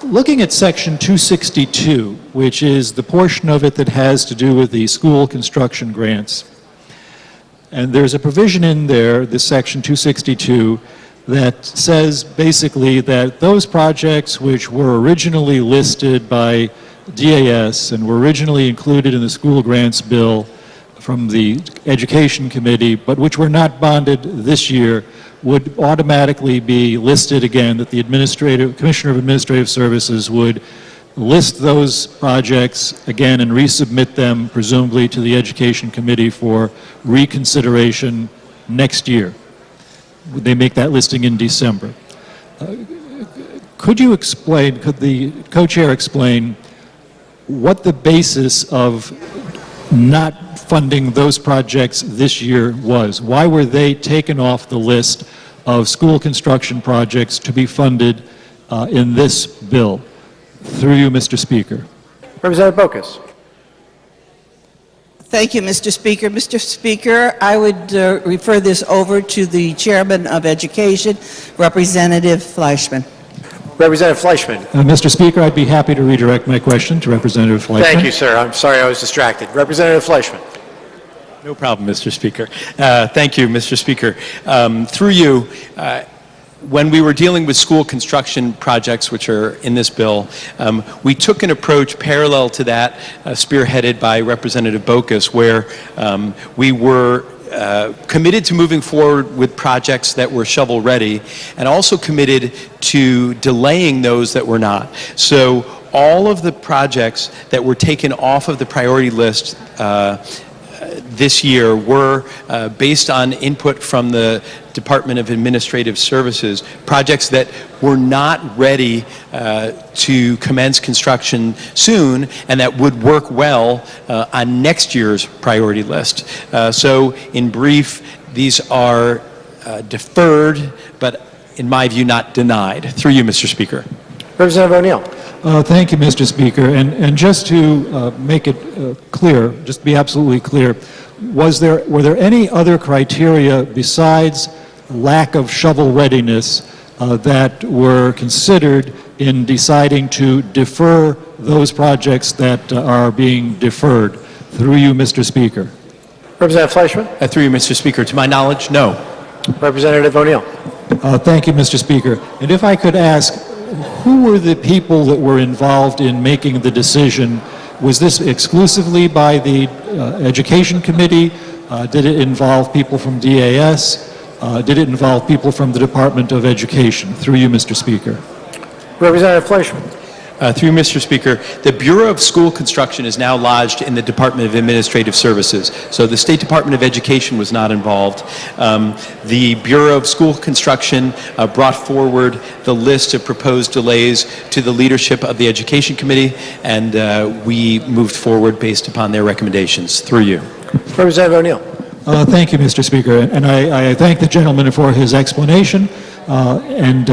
looking at Section 262, which is the portion of it that has to do with the school construction grants, and there's a provision in there, this Section 262, that says basically that those projects which were originally listed by DAS and were originally included in the school grants bill from the Education Committee, but which were not bonded this year, would automatically be listed again, that the Commissioner of Administrative Services would list those projects again and resubmit them, presumably, to the Education Committee for reconsideration next year. They make that listing in December. Could you explain, could the co-chair explain what the basis of not funding those projects this year was? Why were they taken off the list of school construction projects to be funded in this bill? Through you, Mr. Speaker. Representative Bocus. Thank you, Mr. Speaker. Mr. Speaker, I would refer this over to the Chairman of Education, Representative Fleischman. Representative Fleischman. Mr. Speaker, I'd be happy to redirect my question to Representative Fleischman. Thank you, sir. I'm sorry I was distracted. Representative Fleischman. No problem, Mr. Speaker. Thank you, Mr. Speaker. Through you, when we were dealing with school construction projects, which are in this bill, we took an approach parallel to that, spearheaded by Representative Bocus, where we were committed to moving forward with projects that were shovel-ready, and also committed to delaying those that were not. So all of the projects that were taken off of the priority list this year were based on input from the Department of Administrative Services, projects that were not ready to commence construction soon and that would work well on next year's priority list. So in brief, these are deferred, but in my view, not denied. Through you, Mr. Speaker. Representative O'Neill. Thank you, Mr. Speaker. And just to make it clear, just to be absolutely clear, were there any other criteria besides lack of shovel readiness that were considered in deciding to defer those projects that are being deferred? Through you, Mr. Speaker. Representative Fleischman. Through you, Mr. Speaker. To my knowledge, no. Representative O'Neill. Thank you, Mr. Speaker. And if I could ask, who were the people that were involved in making the decision? Was this exclusively by the Education Committee? Did it involve people from DAS? Did it involve people from the Department of Education? Through you, Mr. Speaker. Representative Fleischman. Through you, Mr. Speaker, the Bureau of School Construction is now lodged in the Department of Administrative Services. So the State Department of Education was not involved. The Bureau of School Construction brought forward the list of proposed delays to the leadership of the Education Committee, and we moved forward based upon their recommendations. Through you. Representative O'Neill. Thank you, Mr. Speaker. And I thank the gentleman for his explanation and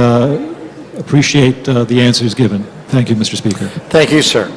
appreciate the answers given. Thank you, Mr. Speaker. Thank you, sir.